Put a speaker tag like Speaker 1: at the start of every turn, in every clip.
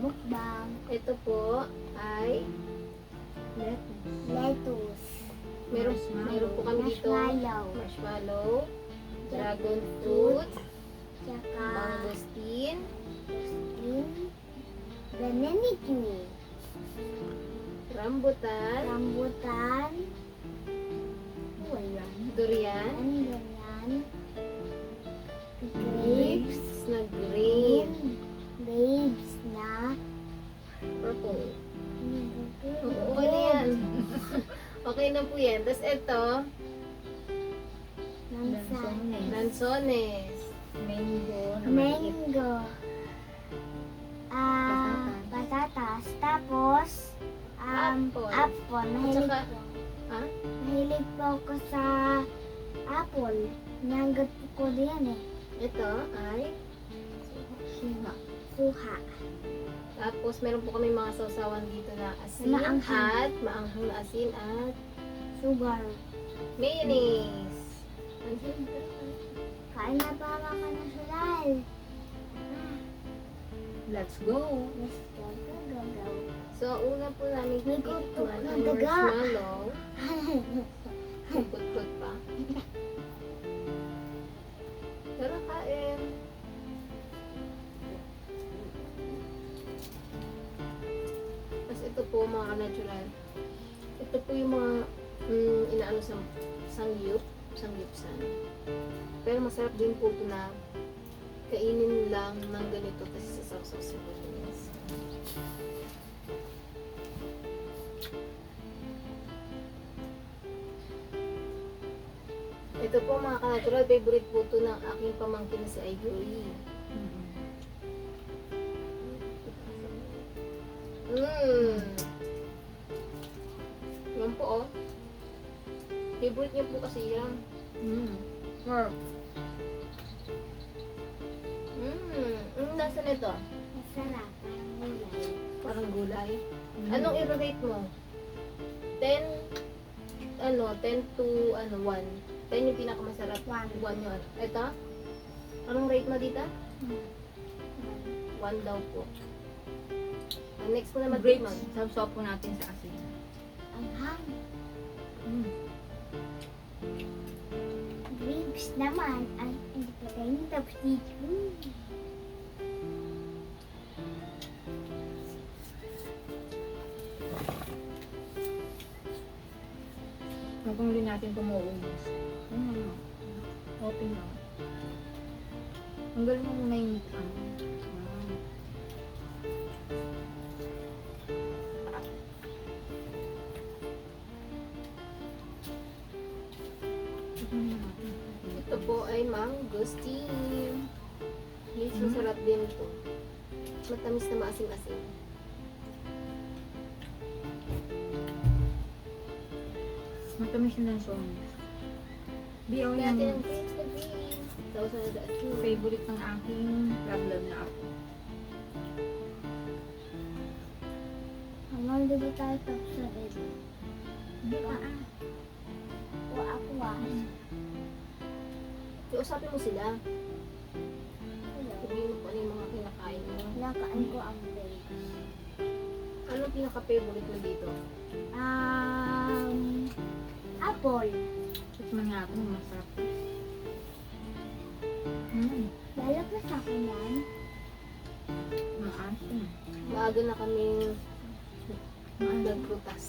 Speaker 1: mukbang.
Speaker 2: Ito po ay
Speaker 1: Lettuce.
Speaker 2: meron po kami dito
Speaker 1: Marshmallow.
Speaker 2: marshmallow, dragon fruit,
Speaker 1: Tsaka
Speaker 2: mangosteen,
Speaker 1: yung bananikin.
Speaker 2: rambutan,
Speaker 1: Rambutan.
Speaker 2: durian,
Speaker 1: Ganyan. Grapes.
Speaker 2: grapes na green,
Speaker 1: Grapes na
Speaker 2: purple. Okay na yan. Okay na po yan. Tapos ito, lansones.
Speaker 1: Mango. Patatas. Tapos,
Speaker 2: Apple.
Speaker 1: apple.
Speaker 2: At saka, ha?
Speaker 1: Mahilig po ako sa apple. Nanggat ko din eh.
Speaker 2: Ito ay
Speaker 1: Suha.
Speaker 2: tapos meron po kami mga sausawan dito na asin
Speaker 1: Maanghang.
Speaker 2: at maanghang na asin at
Speaker 1: Sugar.
Speaker 2: mayonnaise.
Speaker 1: Kain na pa ka na sulal.
Speaker 3: Let's go.
Speaker 1: Let's go, go, go, go.
Speaker 2: So, una po namin
Speaker 1: May
Speaker 2: titikman
Speaker 1: kutok
Speaker 2: ang
Speaker 1: na daga.
Speaker 2: marshmallow. Kut-kut pa. Tara, kain. Tapos ito po mga natural. Ito po yung mga inaano sa sangyupsan. Pero masarap din po ito na kainin lang ng ganito kasi sa sausaw sa Pilipinas. Ito po mga ka-natural, favorite po ito ng aking pamangkin na si Ivory. Yan po oh. Favorite niya po kasi yan.
Speaker 3: Sure.
Speaker 2: Nasa nito?
Speaker 1: Masarap. Ang gulay.
Speaker 2: Parang gulay. Anong i-rate mo? 10 to 1. 10 yung pinakamasarap. 1 yun. Ito? Anong rate mo dito? 1 daw po. Ang next mo naman
Speaker 3: Grapes.
Speaker 2: tikman.
Speaker 3: Sausaw po natin sa asin.
Speaker 1: Ang hang. Grapes naman. Ay, hindi pa tayo tapos dito.
Speaker 3: Hanggang din natin kumuubos. Open lang. Hanggang mo muna yung
Speaker 2: Ito po ay mangosteen. Yes, masarap din ito. Matamis na maasim-asim.
Speaker 3: matamis na lang song. Di ako
Speaker 2: Natin
Speaker 3: yung
Speaker 2: ang grapes na green. Tapos na daan.
Speaker 3: favorite ng aking problem na ako.
Speaker 1: Hanggang dito tayo tapos sa red.
Speaker 3: Hindi pa
Speaker 1: O ako
Speaker 2: Usapin mo sila. Sabihin mo kung ano yung mga kinakain mo.
Speaker 1: Nakain ko ang grapes.
Speaker 2: Ano pinaka-favorite mo dito?
Speaker 1: Apple.
Speaker 3: Tikman nga ako, masarap.
Speaker 1: Lalaglas ako yan.
Speaker 3: Maasim.
Speaker 2: Maaga na kami nagprutas.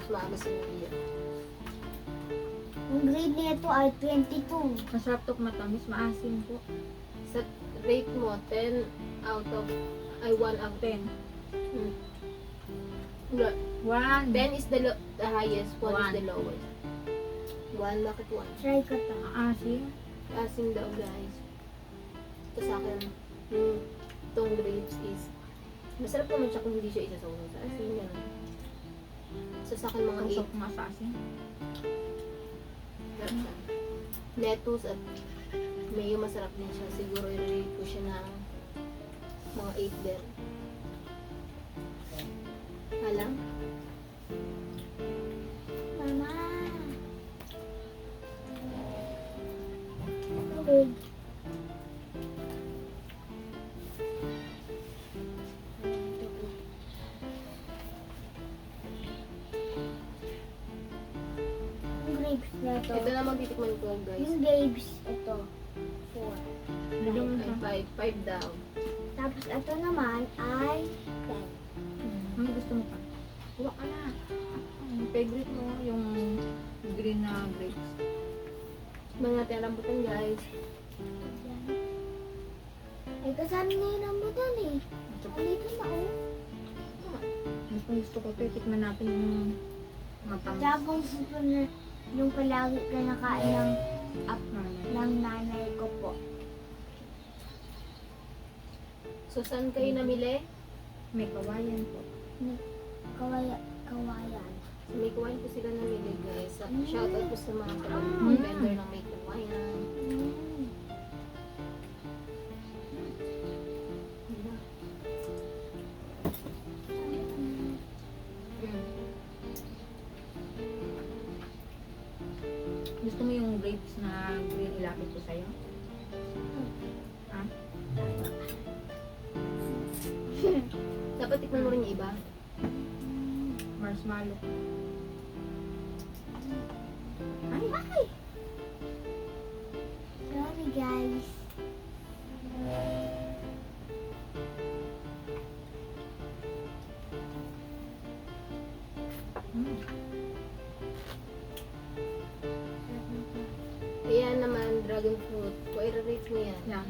Speaker 2: Maaga sa New
Speaker 1: Ang grade nito ay 22.
Speaker 3: Masarap to matamis, maasim po.
Speaker 2: Sa rate mo, 10 out of, 1 out of
Speaker 3: 10.
Speaker 2: 10.
Speaker 3: 1.
Speaker 2: 10 is the highest, 1 is
Speaker 3: One.
Speaker 2: the lowest. 1, bakit 1?
Speaker 1: Try ko to.
Speaker 3: Maasim.
Speaker 2: Asim daw guys. Ito sa akin, itong grapes is, masarap naman siya kung hindi siya isasawang sa asin. Yan. So sa akin mga
Speaker 3: Kausap ko nga sa asin.
Speaker 2: 8. Lettuce at mayo masarap din siya. Siguro i-rate ko siya ng mga 8 din. Alam?
Speaker 1: Mama. Tubig. grapes na to.
Speaker 2: Ito na magtitikman ko, guys.
Speaker 1: Yung grapes, ito. 4.
Speaker 3: Lagyan mo siya.
Speaker 2: 5 daw.
Speaker 1: Tapos ito naman ay 10.
Speaker 3: Ano gusto mo pa? Huwag ka na. Ang favorite mo, yung green na grapes.
Speaker 2: Tikman natin ang rambutan, guys.
Speaker 1: Yan. Ay, kasama na yung rambutan eh. Dito na oh.
Speaker 3: Gusto ko ito. Tikman natin yung matamis.
Speaker 1: Tsaka kung yung palagi ka nakain ng
Speaker 3: Nanay.
Speaker 1: ng nanay ko po.
Speaker 2: So, saan kayo namili?
Speaker 3: May kawayan po.
Speaker 1: Kawayan.
Speaker 2: Sa May Kawayan po sila namili, guys. Shoutout po sa mga vendor ng May Kawayan.
Speaker 1: Mm.
Speaker 3: Gusto mo yung grapes na green ilapit ko sa'yo? Ha?
Speaker 2: Dapat tikman mo rin yung iba.
Speaker 3: Marshmallow.
Speaker 1: Ay! Sorry guys.
Speaker 3: Mm.
Speaker 2: Ayan naman, dragon fruit. Kung i-rate mo yan.
Speaker 3: Yan.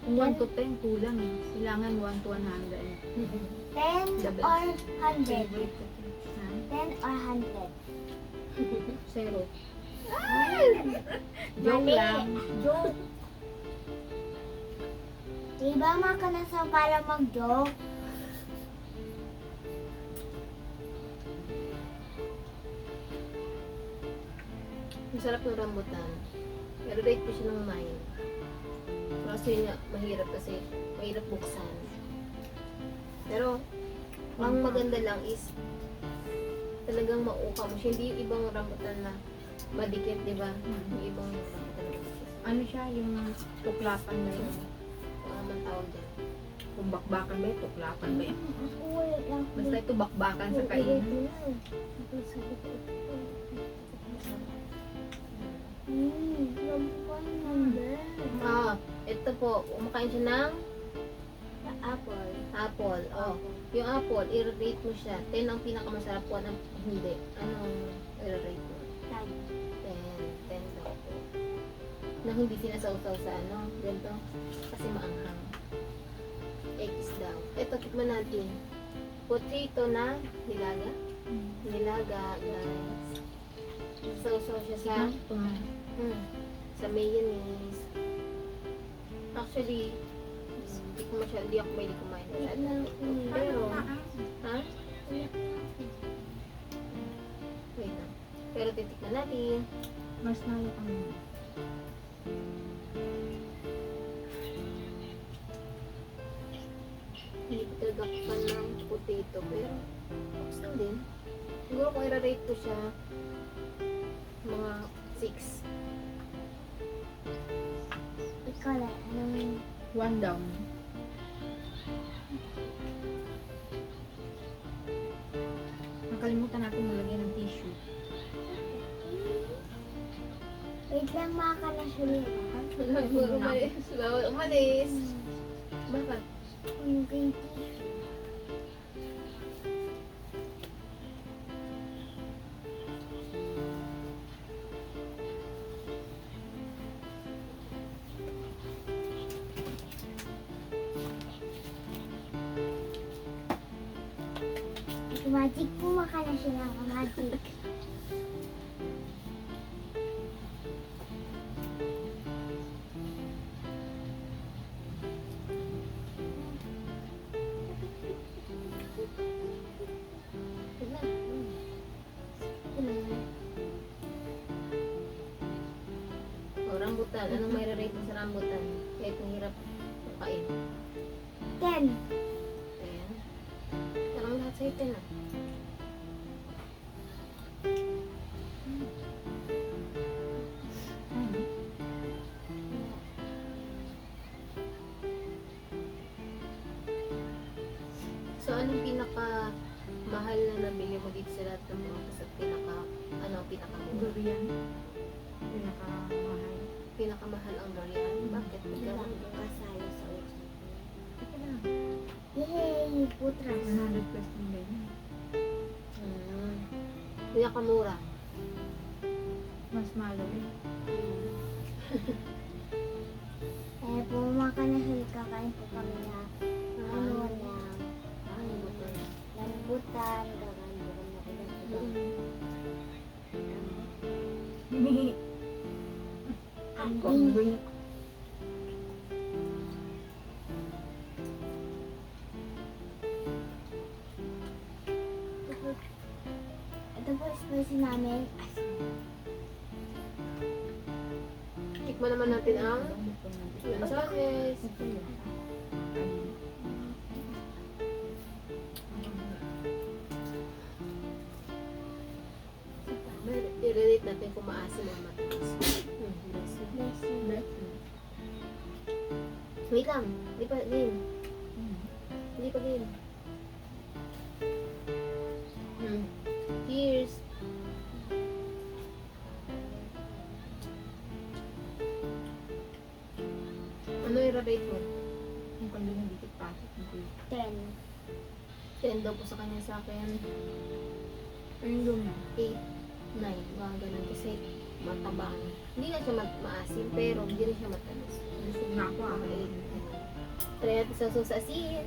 Speaker 3: Kung 1 to 10, kulang eh. Kailangan 1 to 100.
Speaker 1: 10
Speaker 2: The best.
Speaker 1: or 100?
Speaker 3: Favorite ko. Ha?
Speaker 1: 10 or 100?
Speaker 3: Zero.
Speaker 1: Ay!
Speaker 3: Joke
Speaker 1: Mali.
Speaker 3: lang. Joke.
Speaker 1: Diba ka na sa para mag-joke?
Speaker 2: Masarap ng rambutan. Pero rate ko siya ng 9. Kasi niya, mahirap kasi mahirap buksan. Pero, ang maganda lang is talagang mauka mo siya. Hindi yung ibang rambutan na madikit, di ba? Yung ibang rambutan na madikit.
Speaker 3: Ano siya, yung tuklapan ba yun?
Speaker 2: Kung ano man tawag dyan.
Speaker 3: Kung bakbakan ba yun, tuklapan ba yun?
Speaker 1: Uy, lang.
Speaker 3: Basta ito bakbakan sa kain.
Speaker 1: Rambukan number.
Speaker 2: Ito po, kumakain siya ng
Speaker 1: Apple.
Speaker 2: apple. Oh, yung apple, i-rate mo siya. 10 ang pinakamasarap po, ng hindi. Anong i-rate mo? 10 daw po. Na hindi sinasawsaw sa ano, ganito. Kasi maanghang. X daw. Ito, tikman natin. Potato na nilaga. Nilaga, guys. Sawsaw siya sa
Speaker 3: Ito nga.
Speaker 2: sa mayonnaise. Actually, hindi ako may kumain masyado. Pero, ha? Wait lang. Pero titikman natin.
Speaker 3: Marshmallow ka muna.
Speaker 2: Hindi ko talaga fan ng potato. Pero, okay lang din. Siguro kung i-rate ko siya, mga 6.
Speaker 1: Ikaw lang. Anong
Speaker 3: 1 down. Nakalimutan natin malagyan ng tissue.
Speaker 1: wait lang mga kanasulira.
Speaker 2: Bawal umalis. Bawal umalis. Bakit?
Speaker 1: Yung green tea. Magic po makana siya ng magic.
Speaker 2: O, rambutan. Anong may rate mo sa rambutan? Kahit ang hirap kain.
Speaker 1: 10.
Speaker 2: Ayan. Parang lahat sa'yo 10 ah. So, anong pinaka mahal na nabili mo dito sa lahat ng mga sa pinakamura.
Speaker 3: Durian. Pinakamahal.
Speaker 2: Pinakamahal ang durian. Bakit?
Speaker 1: Diba?
Speaker 2: Magkano?
Speaker 1: Kasalo sa ulo.
Speaker 3: Ito lang.
Speaker 1: Yay! Putras.
Speaker 3: 100 plus ng ganyan.
Speaker 2: Pinakamura.
Speaker 3: Mas malo eh.
Speaker 1: Eh, pumaka na sila, kakain po kami na ano na lambutan, kakain po kami na ilang-ilang. Kambing. Ito po spicy namin.
Speaker 2: Tikman naman natin ang lansones. I-relate natin kung maasim o matamis. Wait lang. Hindi pa din. Hindi pa din. Cheers. Ano i-rate mo?
Speaker 3: Yung pag dinidikit pasok.
Speaker 1: 10.
Speaker 2: 10 daw po sa kanya sa akin.
Speaker 3: Ayun yung
Speaker 2: 8, 9. Mga ganun. Kasi matabang. Hindi nga siya maasim, pero hindi rin siya matamis.
Speaker 3: busog na ako ah.
Speaker 2: Okay. Try natin sa susasin.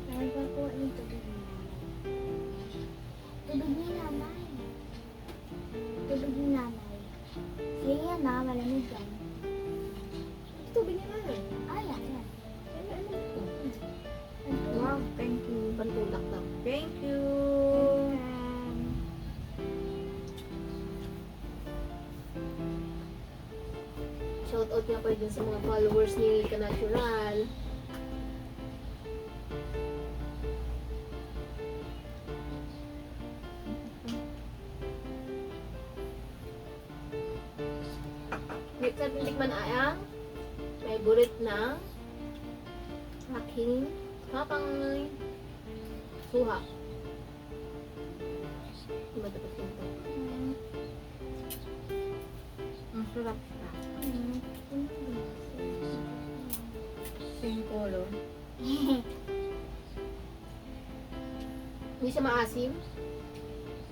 Speaker 1: Meron pa po yung tubig ni nanay. Tubig ni nanay. Tubig ni nanay. Sige yan na, malamig yan.
Speaker 2: Tubig niya na.
Speaker 1: Ay, yan.
Speaker 3: Wow, thank you.
Speaker 2: Pantulak daw.
Speaker 3: Thank you.
Speaker 2: Shoutout nga pa dyan sa mga followers ni Ka-Natural. Next natin tikman ay ang favorite ng aking kapangay suha. Hindi ba tapos yun to?
Speaker 3: Ang sarap siya. Same color.
Speaker 2: Hindi siya maasim.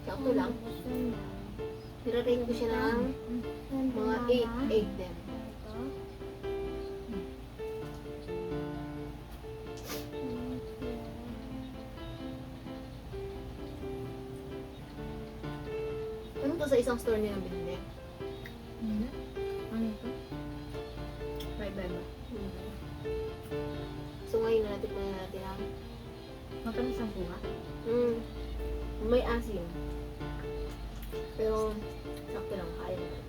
Speaker 2: Sakto lang. Nirarate ko siya ng mga 8 din. Ano to sa isang store nilang binili?
Speaker 3: Hindi. Ano ito? Bye-bye ba?
Speaker 2: So ngayon natikman na natin ang
Speaker 3: Matamis ang suha.
Speaker 2: may asim. Pero sakto lang, kaya naman.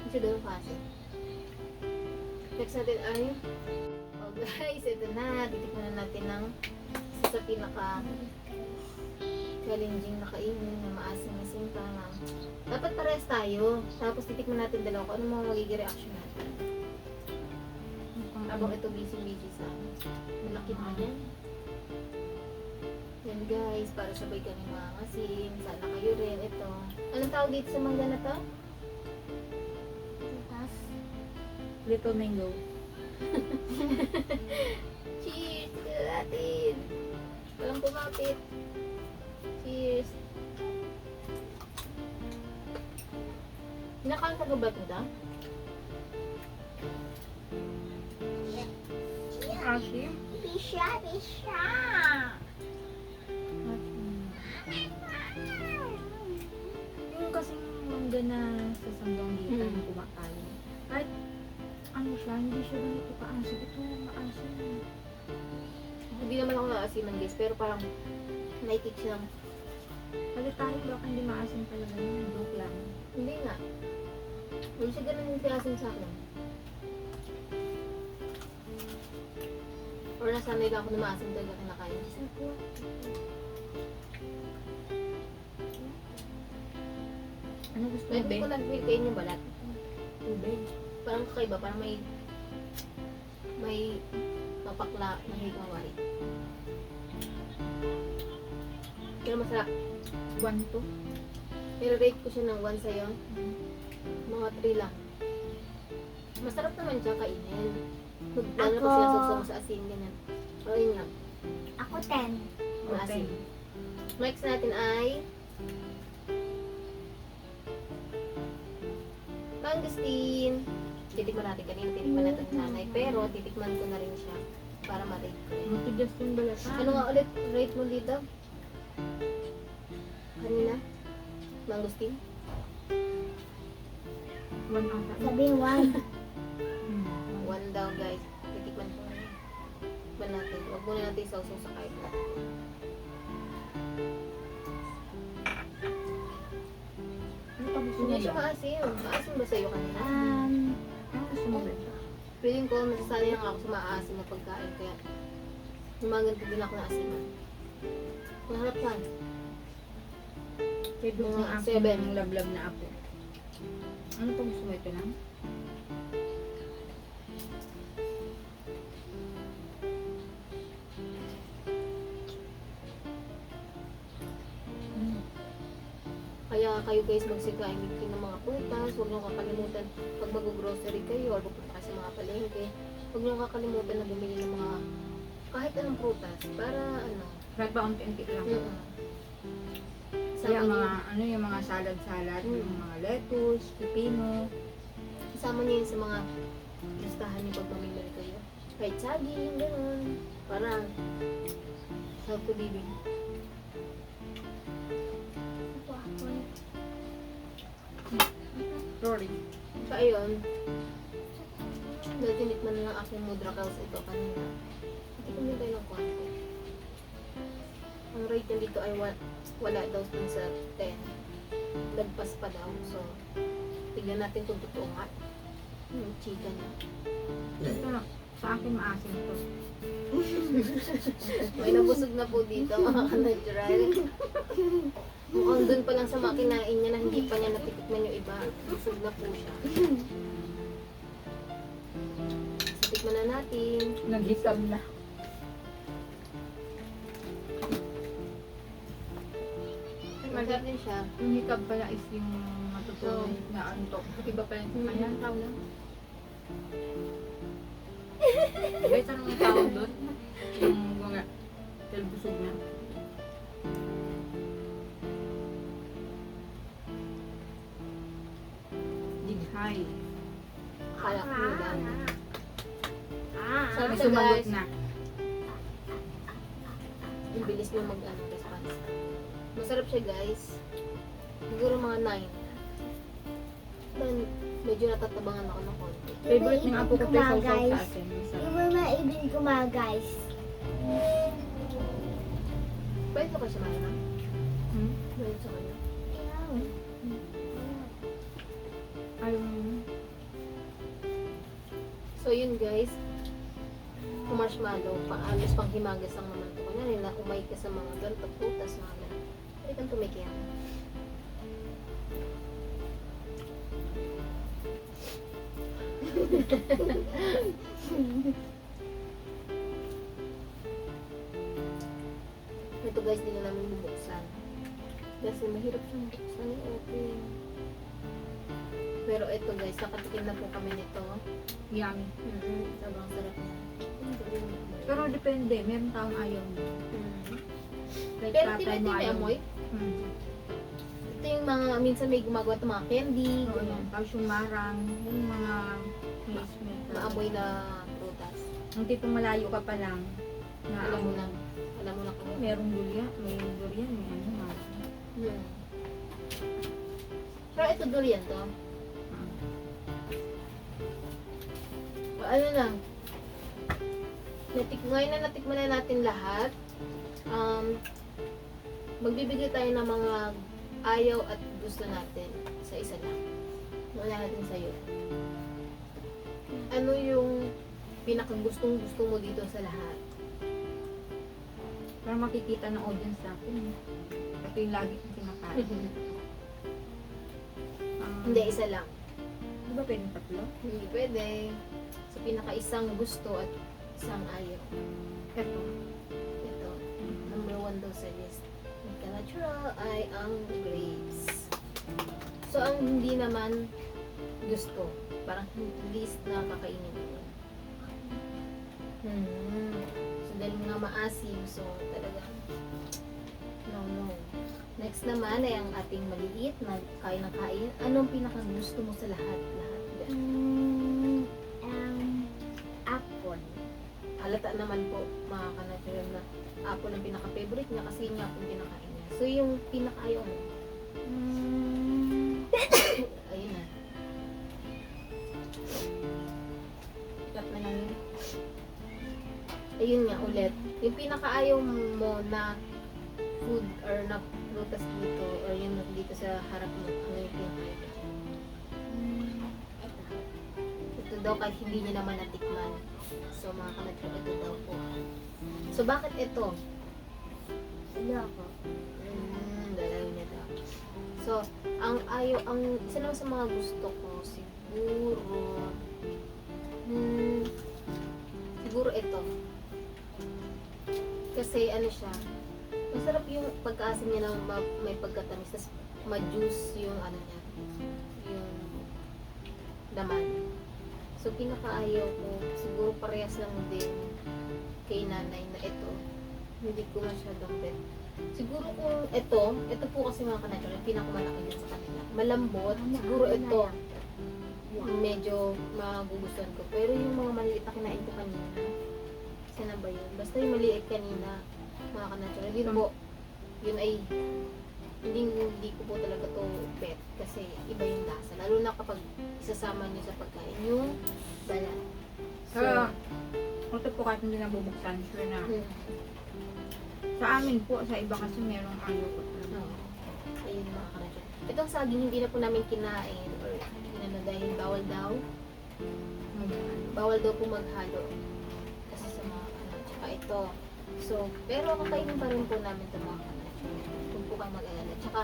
Speaker 2: Hindi siya ganun kasi. Next natin ay oh guys, ito na. Titikman na natin ng isa sa pinaka challenging na kainin na maasim-asim pa na. Dapat parehas tayo. Tapos titikman natin dalawa kung ano mga magiging reaction natin. Habang ito busy-busy sa malaki na yan. Yan guys, para sabay kami mga asim. Sana kayo rin. Ito. Anong tawag dito sa mangga na to?
Speaker 1: Tapos,
Speaker 3: Little mango.
Speaker 2: Cheers! Tignan natin! Walang kumapit. Cheers! Kinakain ka ba ito?
Speaker 3: Asim?
Speaker 1: Bisha, bisha!
Speaker 3: Yung kasing mangga na sa Sambanggitan
Speaker 2: Mm.
Speaker 3: kumakain. Kahit ano siya, hindi siya ganito kaasim. Ito maasim.
Speaker 2: Hindi naman ako naasiman guys, pero parang naikik siya ng...
Speaker 3: Halit tayo baka hindi maasim talaga yun. Joke lang.
Speaker 2: Hindi nga. Hindi siya ganun yung tiyasin sa akin. Or nasanay lang ako na maasim talaga kinakain.
Speaker 3: Ano gusto mo,
Speaker 2: Hindi
Speaker 3: Ben?
Speaker 2: ko nag-kain yung balat.
Speaker 3: Tubig.
Speaker 2: Parang kakaiba, parang may mapakla na higawari. Pero masarap.
Speaker 3: 1 to.
Speaker 2: I-rate ko siya ng 1 sa'yo. Mga 3 lang. Masarap naman siya kainin. Lalo
Speaker 1: Ako-
Speaker 2: ko sila susama sa asin, ganyan. O yun nga,
Speaker 1: Ako 10.
Speaker 2: maasin. Next natin ay mangosteen. Titikman natin kanina, titikman natin ng nanay. Pero titikman ko na rin siya para ma-rate ko rin.
Speaker 3: Matigas yung balatan.
Speaker 2: Ano nga ulit rate mo dito? Kanina? Mangosteen?
Speaker 3: 1 ata.
Speaker 1: Sabi 1.
Speaker 2: 1 daw guys. Titikman ko na. Titikman natin. Huwag muna natin sausaw sa kahit na.
Speaker 3: Ano pa gusto
Speaker 2: Hindi
Speaker 3: mo
Speaker 2: siya
Speaker 3: ba?
Speaker 2: maasim. Maasim ba sa'yo kanina?
Speaker 3: Ano gusto mo ba?
Speaker 2: Feeling ko masasanay lang ako sa maasim na pagkain. Kaya gumaganto din ako ng asiman. Maharap yan.
Speaker 3: Favorite ng
Speaker 2: Mga
Speaker 3: aking
Speaker 2: 7.
Speaker 3: lablab na apo. Ano pa gusto mo ito lang?
Speaker 2: Kaya kayo guys magsikain din ng mga prutas. Huwag niyo kakalimutan pag mag-grocery kayo or pupunta kayo sa mga palengke. Huwag niyo kakalimutan na bumili ng mga kahit anong prutas para ano.
Speaker 3: Kahit ba unti-unti lang.
Speaker 2: Sama
Speaker 3: Kaya
Speaker 2: niyo,
Speaker 3: mga, ano yung mga salad-salad,
Speaker 2: Mm.
Speaker 3: yung mga lettuce, pipino.
Speaker 2: isama niyo yun sa mga listahan niyo pag mamimili kayo. Kahit saging, gano'n. Para healthy living.
Speaker 3: Rory.
Speaker 2: So ayun. Dahil tinikman na lang aking Mudracals ito kanina. Titikman din tayo ng konti. Ang rate niya dito ay wala daw dun sa 10. Lagpas pa daw. So, tignan natin kung totoo nga. Yung chika niya.
Speaker 3: Ito na. Sa akin maasim to.
Speaker 2: May nabusog na po dito mga ka-natural. Mukhang dun pa lang sa makinain niya na hindi pa niya natitikman yung iba. Busog na po siya. So, tikman na natin.
Speaker 3: Naghisab na.
Speaker 2: Masarap din siya.
Speaker 3: Yung hikab pala is yung matutuloy na antok. Iba pa yung kanya. Tao lang. Guys, anong tawag doon? Yung mga talbusog na. Dighay.
Speaker 2: Akala ko yun lang. Sarap
Speaker 3: May
Speaker 2: siya
Speaker 3: sumagot
Speaker 2: guys.
Speaker 3: na.
Speaker 2: Ang bilis niya response. Masarap siya guys. Siguro mga 9. Then, medyo natatabangan ako ng konti.
Speaker 3: Favorite ng apo ko
Speaker 1: Kuma,
Speaker 3: tayo sa
Speaker 1: guys.
Speaker 3: sa atin. Masarap.
Speaker 1: Yung mga ibig ko mga guys.
Speaker 2: Pwede ko siya mahina.
Speaker 3: Hmm?
Speaker 2: Pwede sa kanya.
Speaker 3: Ayaw mo.
Speaker 2: So yun guys. Kung marshmallow, paalos pang himagas ang naman ko. Kanya nila, umay ka sa mga ganito, putas, mga ganito. Pwede kang tumikiyan. Ito guys, hindi na namin bubuksan. Kasi mahirap siyang buksan yung open. Pero ito guys, nakatikim na po kami nito.
Speaker 3: Yummy.
Speaker 2: Sobrang sarap niya.
Speaker 3: Pero depende. Meron taong ayaw mo. Like
Speaker 2: Pero
Speaker 3: tatay
Speaker 2: tibay
Speaker 3: mo
Speaker 2: may
Speaker 3: ayaw.
Speaker 2: amoy.
Speaker 3: Hmm.
Speaker 2: Ito yung mga, minsan may gumagawa ng mga candy.
Speaker 3: Oo,
Speaker 2: ganyan.
Speaker 3: yan. Tapos yung marang, yung mga haze maker.
Speaker 2: Maamoy na prutas.
Speaker 3: Ang tipong malayo ka pa lang. Na
Speaker 2: Alam mo na. Alam mo na kung
Speaker 3: Ay, merong durian. May durian. May ano, marang.
Speaker 2: Pero ito durian to.
Speaker 3: Hmm.
Speaker 2: O, ano lang. Ngayon na natikman na natin lahat. Magbibigay tayo ng mga ayaw at gusto natin sa isa lang. Wala natin sa'yo. Ano yung pinakagustong gusto mo dito sa lahat?
Speaker 3: Para makikita ng audience natin. Ito yung lagi kong kinakain.
Speaker 2: Hindi, isa lang.
Speaker 3: Di ba pwedeng tatlo?
Speaker 2: Hindi pwede. So, pinaka-isang gusto at isang ayaw.
Speaker 3: Ito.
Speaker 2: Ito. Number 1 daw sa list. Natural ay ang grapes. So, ang hindi naman gusto, parang least na kakainin ko. So, dahil nga maasim, so talagang no. Next naman ay ang ating maliit na kain ng kain. Anong pinakagusto mo sa lahat?
Speaker 1: Apple.
Speaker 2: Halata naman po, mga kanatural, na apple ang pinaka-favorite niya kasi yun nga po yung pinakain niya. So, yung pinaka-ayaw mo, ayun na. Cut na lang yun. Ayun nga ulit. Yung pinaka-ayaw mo na food or na prutas dito or yung dito sa harap mo, ano yung pinaka-ayaw? Ito daw kahit hindi niya naman natikman. So, mga kanatural, ito daw po. So, bakit ito?
Speaker 1: Ayoko.
Speaker 2: Dalaw niya daw. So, ang isa lang sa mga gusto ko, siguro ito. Kasi ano siya, masarap yung pagkaasim niya ng may pagkatamis, tapos ma-juice yung ano niya, yung laman. So, pinakaayaw ko, siguro parehas lang din kay nanay na ito. Hindi ko masyadong bet. Siguro kung ito po kasi mga kanatural, pinakamalaki din sa kanila. Malambot, siguro ito, medyo magugustuhan ko. Pero yung mga maliit na kinain ko kanina, sana ba yun? Basta yung maliit kanina, mga kanatural, yun po, yun ay, hindi ko po talaga to bet. Kasi iba yung lasa. Lalo na kapag isasama nyo sa pagkain, yung balat.
Speaker 3: So, ito po kahit hindi nabubuksan, sure na. Sa amin po, sa iba kasi merong ayaw po.
Speaker 2: Ayun mga kanatural. Itong saging hindi na po namin kinain or kinano dahil bawal daw. Bawal daw po maghalo. Kasi sa mga tsaka ito. So, pero kakainin pa rin po namin ito mga kanatural. Kung po kayo mag-alala. Tsaka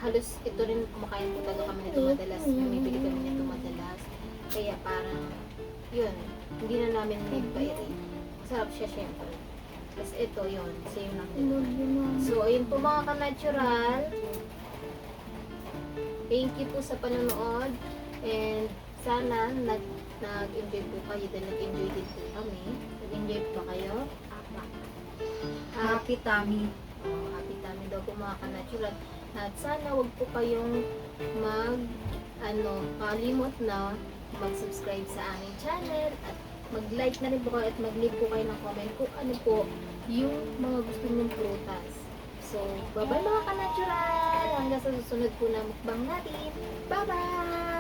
Speaker 2: halos ito rin kumakain po talaga kami nito madalas. Bumibili kami nito madalas. Kaya parang, yun, hindi na namin nag-bairi. Masarap siya syempre. Tapos ito yun, same lang din. So, ayun po mga ka-natural. Thank you po sa panonood. And sana nag-enjoy po kayo dahil nag-enjoy din po kami. Nag-enjoy po ba kayo?
Speaker 3: Happy tummy.
Speaker 2: Happy tummy daw po mga ka-natural. At sana wag po kayong kalimot na mag-subscribe sa aming channel at mag-like na rin po kayo at mag-leave po kayo ng comment kung ano po yung mga gusto nyong prutas. So, bye-bye mga ka-natural! Hanggang sa susunod po na mukbang natin. Bye-bye!